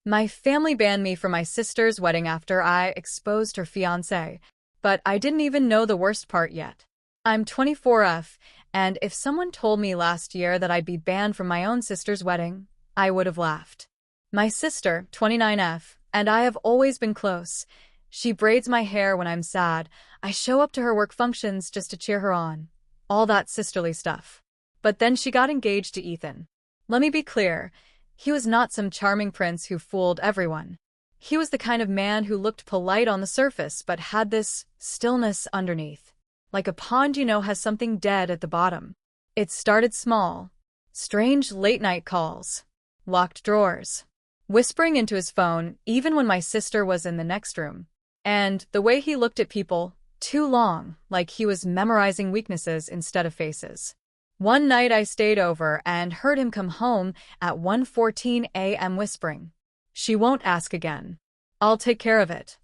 My family banned me from my sister's wedding after I exposed her fiancé, but I didn't even know the worst part yet. I'm 24F, and if someone told me last year that I'd be banned from my own sister's wedding, I would have laughed. My sister, 29F, and I have always been close. She braids my hair when I'm sad. I show up to her work functions just to cheer her on. All that sisterly stuff. But then she got engaged to Ethan. Let me be clear. He was not some charming prince who fooled everyone. He was the kind of man who looked polite on the surface but had this stillness underneath. Like a pond has something dead at the bottom. It started small. Strange late-night calls. Locked drawers. Whispering into his phone even when my sister was in the next room. And the way he looked at people, too long, like he was memorizing weaknesses instead of faces. One night I stayed over and heard him come home at 1:14 a.m. whispering, "She won't ask again. I'll take care of it."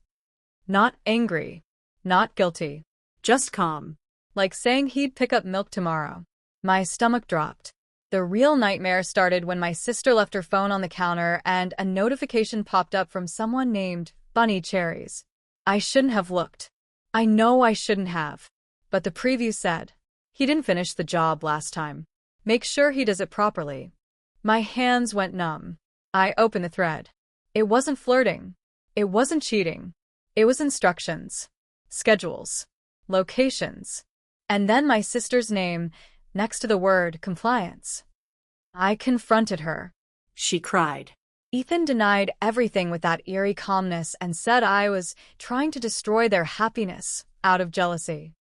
Not angry. Not guilty. Just calm. Like saying he'd pick up milk tomorrow. My stomach dropped. The real nightmare started when my sister left her phone on the counter and a notification popped up from someone named Bunny Cherries. I shouldn't have looked. I know I shouldn't have. But the preview said, "He didn't finish the job last time. Make sure he does it properly." My hands went numb. I opened the thread. It wasn't flirting. It wasn't cheating. It was instructions. Schedules. Locations. And then my sister's name next to the word compliance. I confronted her. She cried. Ethan denied everything with that eerie calmness and said I was trying to destroy their happiness out of jealousy.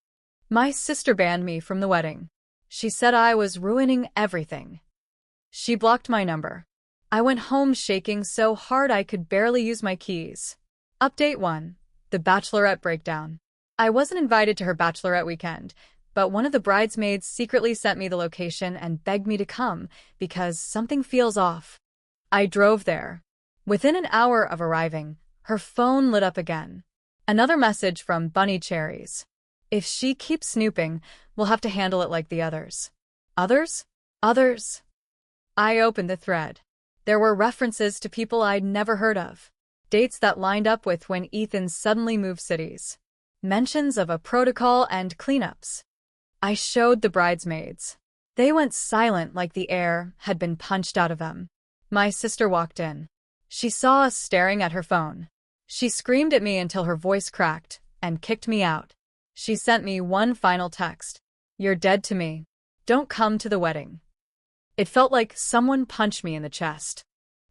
My sister banned me from the wedding. She said I was ruining everything. She blocked my number. I went home shaking so hard I could barely use my keys. Update 1. The Bachelorette Breakdown. I wasn't invited to her bachelorette weekend, but one of the bridesmaids secretly sent me the location and begged me to come because something feels off. I drove there. Within an hour of arriving, her phone lit up again. Another message from Bunny Cherries. If she keeps snooping, we'll have to handle it like the others. Others? Others? I opened the thread. There were references to people I'd never heard of. Dates that lined up with when Ethan suddenly moved cities. Mentions of a protocol and cleanups. I showed the bridesmaids. They went silent like the air had been punched out of them. My sister walked in. She saw us staring at her phone. She screamed at me until her voice cracked and kicked me out. She sent me one final text. "You're dead to me. Don't come to the wedding." It felt like someone punched me in the chest.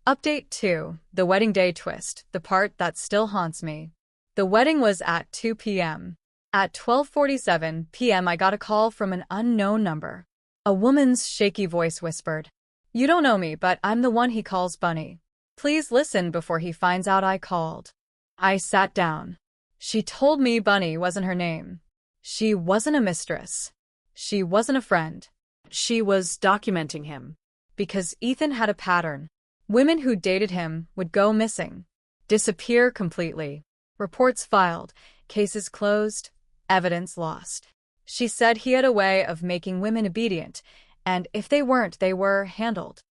Update 2. The wedding day twist, the part that still haunts me. The wedding was at 2 p.m. At 12:47 p.m. I got a call from an unknown number. A woman's shaky voice whispered, "You don't know me, but I'm the one he calls Bunny. Please listen before he finds out I called." I sat down. She told me Bunny wasn't her name. She wasn't a mistress. She wasn't a friend. She was documenting him. Because Ethan had a pattern. Women who dated him would go missing. Disappear completely. Reports filed. Cases closed. Evidence lost. She said he had a way of making women obedient, and if they weren't, they were handled.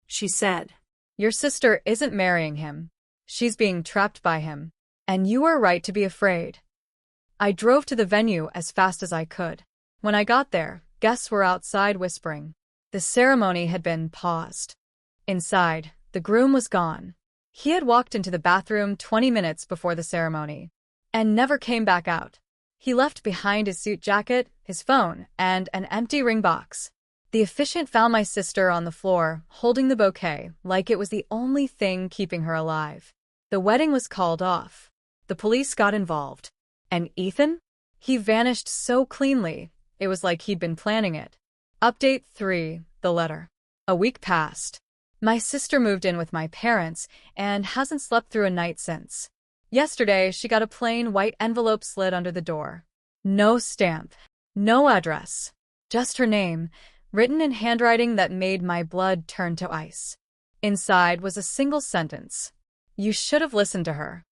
She said, "Your sister isn't marrying him. She's being trapped by him. And you are right to be afraid." I drove to the venue as fast as I could. When I got there, guests were outside whispering. The ceremony had been paused. Inside, the groom was gone. He had walked into the bathroom 20 minutes before the ceremony and never came back out. He left behind his suit jacket, his phone, and an empty ring box. The officiant found my sister on the floor, holding the bouquet, like it was the only thing keeping her alive. The wedding was called off. The police got involved. And Ethan? He vanished so cleanly, it was like he'd been planning it. Update 3. The letter. A week passed. My sister moved in with my parents and hasn't slept through a night since. Yesterday, she got a plain white envelope slid under the door. No stamp. No address. Just her name, written in handwriting that made my blood turn to ice. Inside was a single sentence. "You should have listened to her."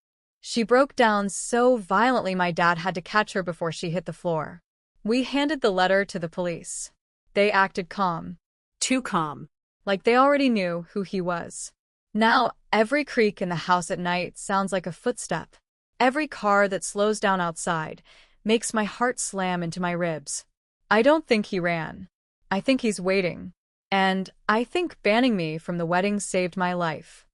She broke down so violently my dad had to catch her before she hit the floor. We handed the letter to the police. They acted calm. Too calm. Like they already knew who he was. Now, every creak in the house at night sounds like a footstep. Every car that slows down outside makes my heart slam into my ribs. I don't think he ran. I think he's waiting. And I think banning me from the wedding saved my life.